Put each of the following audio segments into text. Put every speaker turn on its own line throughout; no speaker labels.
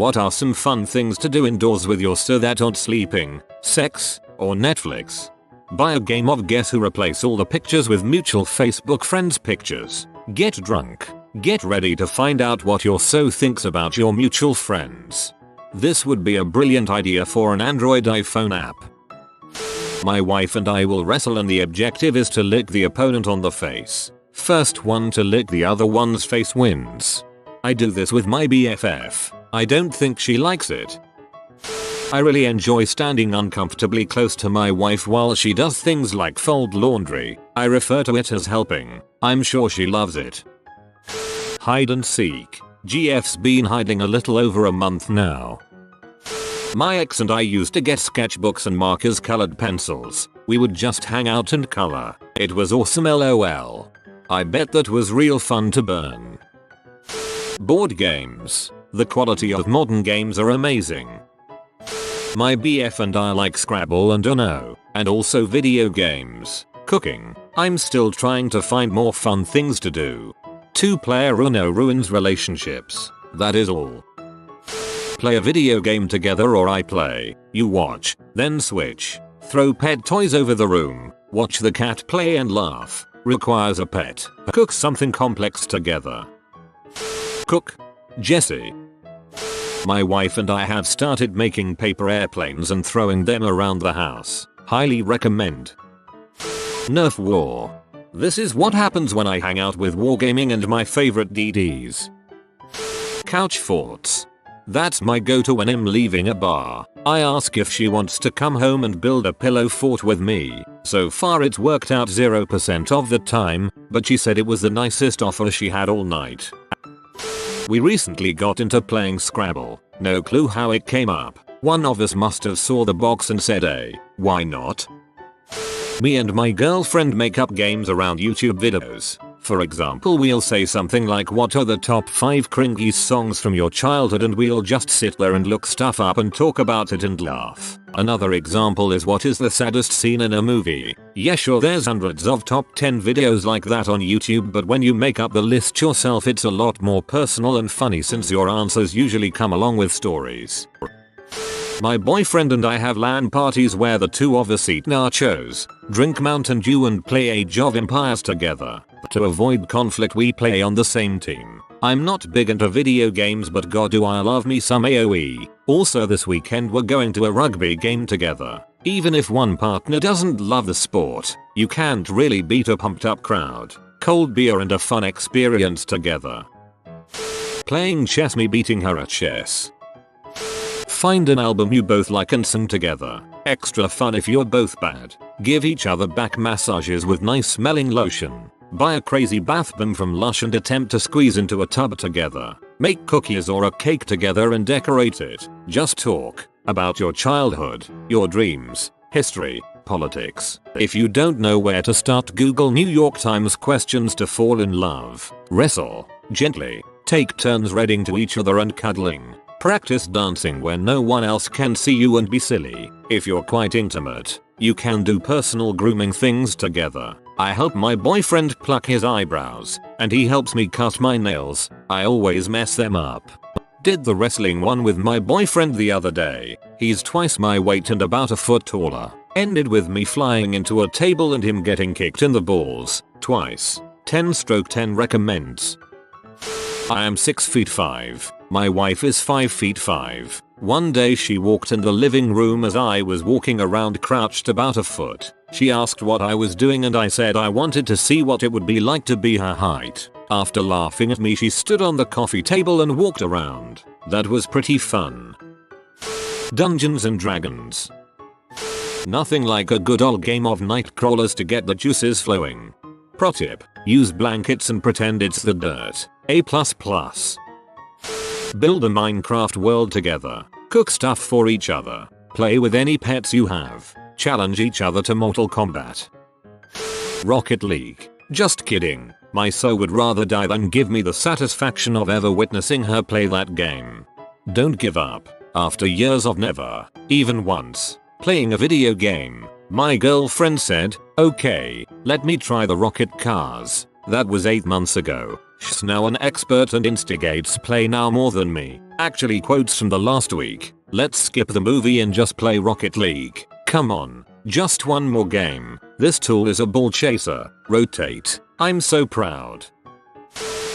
What are some fun things to do indoors with your so that aren't sleeping, sex, or Netflix? Buy a game of Guess Who, replace all the pictures with mutual Facebook friends pictures. Get drunk. Get ready to find out what your so thinks about your mutual friends. This would be a brilliant idea for an Android iPhone app. My wife and I will wrestle and the objective is to lick the opponent on the face. First one to lick the other one's face wins. I do this with my BFF. I don't think she likes it. I really enjoy standing uncomfortably close to my wife while she does things like fold laundry. I refer to it as helping. I'm sure she loves it. Hide and seek. GF's been hiding a little over a month now. My ex and I used to get sketchbooks and markers, colored pencils. We would just hang out and color. It was awesome, lol. I bet that was real fun to burn. Board games. The quality of modern games are amazing. My BF and I like Scrabble and Uno, and also video games. Cooking. I'm still trying to find more fun things to do. 2-player Uno ruins relationships. That is all. Play a video game together or I play, you watch, then switch. Throw pet toys over the room. Watch the cat play and laugh. Requires a pet. Cook something complex together. Cook. Jesse. My wife and I have started making paper airplanes and throwing them around the house. Highly recommend. Nerf war. This is what happens when I hang out with wargaming and my favorite DDs. Couch forts. That's my go-to when I'm leaving a bar. I ask if she wants to come home and build a pillow fort with me. So far it's worked out 0% of the time, but she said it was the nicest offer she had all night. We recently got into playing Scrabble. No clue how it came up. One of us must have saw the box and said, hey, why not? Me and my girlfriend make up games around YouTube videos. For example, we'll say something like, what are the top 5 cringy songs from your childhood, and we'll just sit there and look stuff up and talk about it and laugh. Another example is, what is the saddest scene in a movie? Yeah, sure, there's hundreds of top 10 videos like that on YouTube, but when you make up the list yourself it's a lot more personal and funny since your answers usually come along with stories. My boyfriend and I have LAN parties where the two of us eat nachos, drink Mountain Dew and play Age of Empires together. To avoid conflict we play on the same team. I'm not big into video games, but god do I love me some AoE. Also this weekend we're going to a rugby game together. Even if one partner doesn't love the sport, you can't really beat a pumped up crowd, cold beer and a fun experience together. Playing chess, me beating her at chess. Find an album you both like and sing together. Extra fun if you're both bad. Give each other back massages with nice smelling lotion. Buy a crazy bath bomb from Lush and attempt to squeeze into a tub together. Make cookies or a cake together and decorate it. Just talk about your childhood, your dreams, history, politics. If you don't know where to start, Google New York Times questions to fall in love. Wrestle gently. Take turns reading to each other and cuddling. Practice dancing where no one else can see you and be silly. If you're quite intimate, you can do personal grooming things together. I help my boyfriend pluck his eyebrows, and he helps me cut my nails. I always mess them up. Did the wrestling one with my boyfriend the other day. He's twice my weight and about a foot taller. Ended with me flying into a table and him getting kicked in the balls. Twice. 10/10 recommends. I am 6'5". My wife is 5'5". One day she walked in the living room as I was walking around crouched about a foot. She asked what I was doing and I said I wanted to see what it would be like to be her height. After laughing at me she stood on the coffee table and walked around. That was pretty fun. Dungeons and Dragons. Nothing like a good old game of Nightcrawlers to get the juices flowing. Pro tip: use blankets and pretend it's the dirt. A++. Build a Minecraft world together. Cook stuff for each other. Play with any pets you have. Challenge each other to Mortal Kombat. Rocket League. Just kidding. My so would rather die than give me the satisfaction of ever witnessing her play that game. Don't give up. After years of never, even once, playing a video game, my girlfriend said, okay, let me try the rocket cars. That was 8 months ago. She's now an expert and instigates play now more than me. Actually, quotes from the last week. Let's skip the movie and just play Rocket League. Come on. Just one more game. This tool is a ball chaser. Rotate. I'm so proud.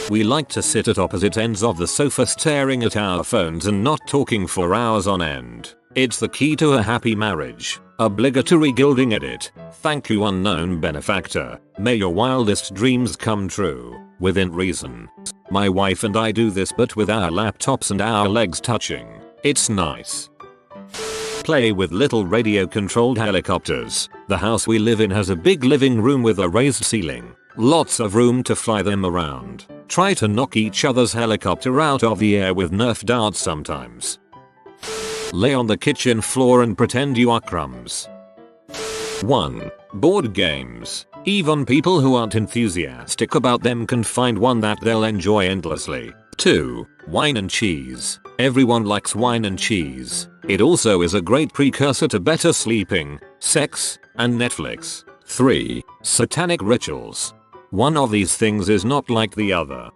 We like to sit at opposite ends of the sofa staring at our phones and not talking for hours on end. It's the key to a happy marriage. Obligatory gilding edit. Thank you, unknown benefactor. May your wildest dreams come true. Within reason. My wife and I do this but with our laptops and our legs touching. It's nice. Play with little radio controlled helicopters. The house we live in has a big living room with a raised ceiling. Lots of room to fly them around. Try to knock each other's helicopter out of the air with Nerf darts sometimes. Lay on the kitchen floor and pretend you are crumbs. 1. Board games. Even people who aren't enthusiastic about them can find one that they'll enjoy endlessly. 2. Wine and cheese. Everyone likes wine and cheese. It also is a great precursor to better sleeping, sex, and Netflix. 3. Satanic rituals. One of these things is not like the other.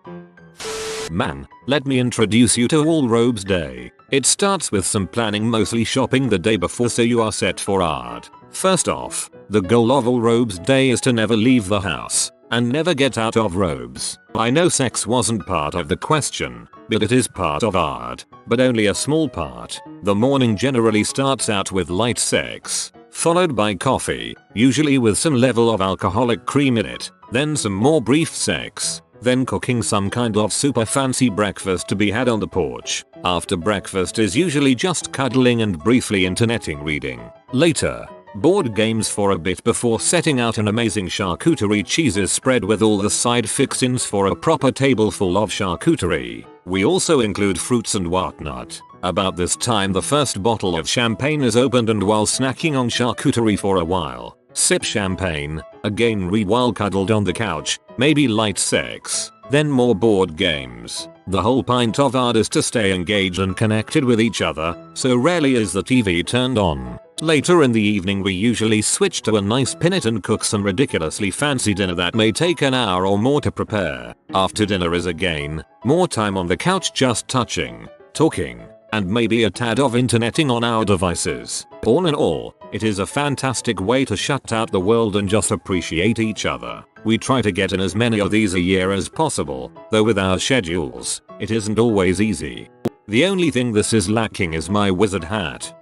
Man, let me introduce you to All Robes Day. It starts with some planning, mostly shopping the day before, so you are set for art. First off, the goal of All Robes Day is to never leave the house and never get out of robes. I know sex wasn't part of the question, but it is part of art, but only a small part. The morning generally starts out with light sex, followed by coffee, usually with some level of alcoholic cream in it, then some more brief sex, then cooking some kind of super fancy breakfast to be had on the porch. After breakfast is usually just cuddling and briefly interneting reading. Later, board games for a bit before setting out an amazing charcuterie cheeses spread with all the side fixins for a proper table full of charcuterie. We also include fruits and whatnot. About this time the first bottle of champagne is opened, and while snacking on charcuterie for a while, sip champagne, again read while cuddled on the couch, maybe light sex, then more board games. The whole point of art is to stay engaged and connected with each other, so rarely is the TV turned on. Later in the evening we usually switch to a nice pin-it and cook some ridiculously fancy dinner that may take an hour or more to prepare. After dinner is again more time on the couch just touching, talking, and maybe a tad of interneting on our devices. All in all, it is a fantastic way to shut out the world and just appreciate each other. We try to get in as many of these a year as possible, though with our schedules, it isn't always easy. The only thing this is lacking is my wizard hat.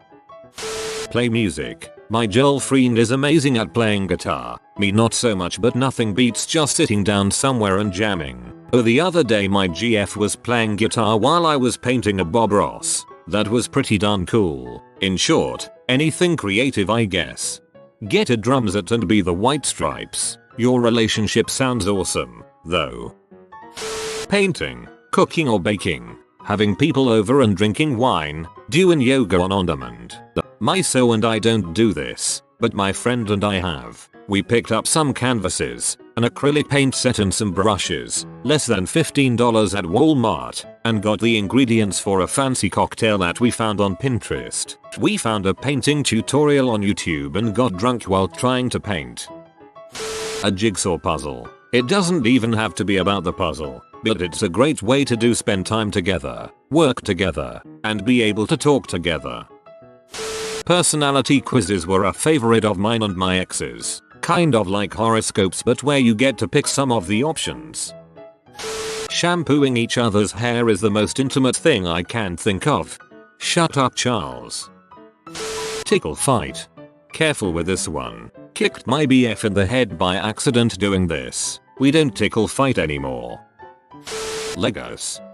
Play music. My girlfriend is amazing at playing guitar. Me not so much, but nothing beats just sitting down somewhere and jamming. Oh, the other day my GF was playing guitar while I was painting a Bob Ross. That was pretty darn cool. In short, anything creative, I guess. Get a drum set and be the White Stripes. Your relationship sounds awesome, though. Painting, cooking or baking, having people over and drinking wine, doing yoga on demand. My so and I don't do this, but my friend and I have. We picked up some canvases, an acrylic paint set and some brushes, less than $15 at Walmart, and got the ingredients for a fancy cocktail that we found on Pinterest. We found a painting tutorial on YouTube and got drunk while trying to paint. A jigsaw puzzle. It doesn't even have to be about the puzzle, but it's a great way to spend time together, work together, and be able to talk together. Personality quizzes were a favorite of mine and my ex's. Kind of like horoscopes, but where you get to pick some of the options. Shampooing each other's hair is the most intimate thing I can think of. Shut up, Charles. Tickle fight. Careful with this one. Kicked my BF in the head by accident doing this. We don't tickle fight anymore. Legos.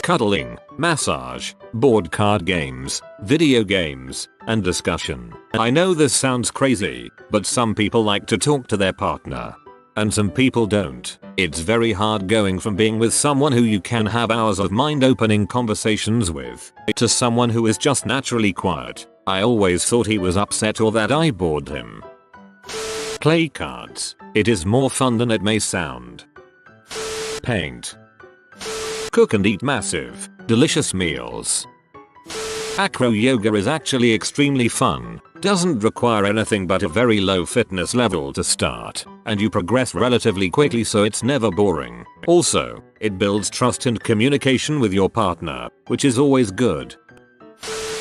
Cuddling, massage, board card games, video games, and discussion. I know this sounds crazy, but some people like to talk to their partner. And some people don't. It's very hard going from being with someone who you can have hours of mind-opening conversations with, to someone who is just naturally quiet. I always thought he was upset or that I bored him. Play cards. It is more fun than it may sound. Paint. Cook and eat massive, delicious meals. Acro yoga is actually extremely fun. doesn't require anything but a very low fitness level to start, and you progress relatively quickly, so it's never boring. Also, it builds trust and communication with your partner, which is always good.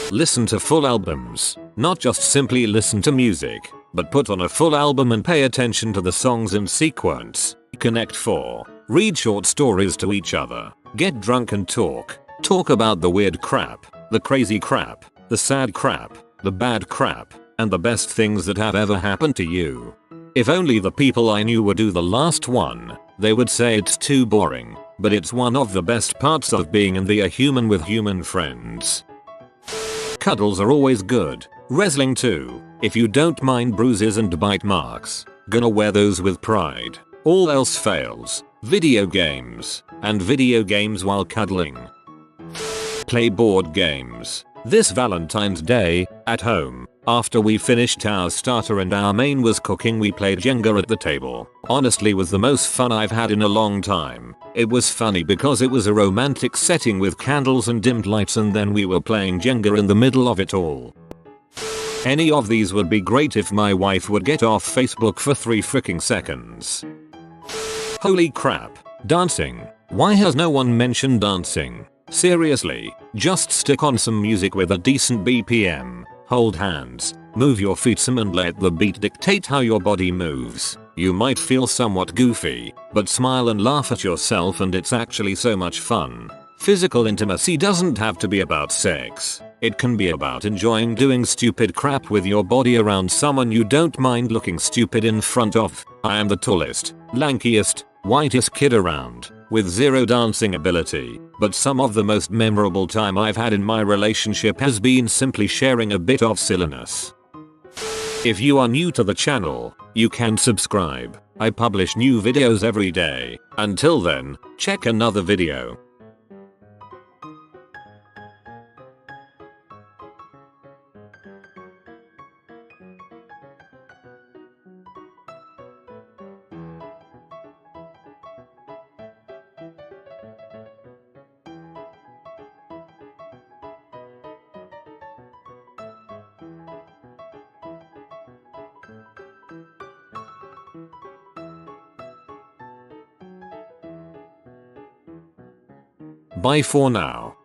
Listen to full albums. Not just simply listen to music, but put on a full album and pay attention to the songs in sequence. Connect 4. Read short stories to each other. Get drunk and talk. Talk about the weird crap, the crazy crap, the sad crap, the bad crap, and the best things that have ever happened to you. If only the people I knew would do the last one, they would say it's too boring, but it's one of the best parts of being in the A Human with Human friends. Cuddles are always good. Wrestling too. If you don't mind bruises and bite marks, gonna wear those with pride. All else fails. Video games. And video games while cuddling. Play board games. This Valentine's Day, at home, after we finished our starter and our main was cooking, we played Jenga at the table. Honestly, was the most fun I've had in a long time. It was funny because it was a romantic setting with candles and dimmed lights, and then we were playing Jenga in the middle of it all. Any of these would be great if my wife would get off Facebook for 3 freaking seconds. Holy crap. Dancing. Why has no one mentioned dancing? Seriously, just stick on some music with a decent BPM, hold hands, move your feet some and let the beat dictate how your body moves. You might feel somewhat goofy, but smile and laugh at yourself and it's actually so much fun. Physical intimacy doesn't have to be about sex. It can be about enjoying doing stupid crap with your body around someone you don't mind looking stupid in front of. I am the tallest, lankiest, whitest kid around, with zero dancing ability, but some of the most memorable time I've had in my relationship has been simply sharing a bit of silliness. If you are new to the channel, you can subscribe. I publish new videos every day. Until then, check another video. Bye for now.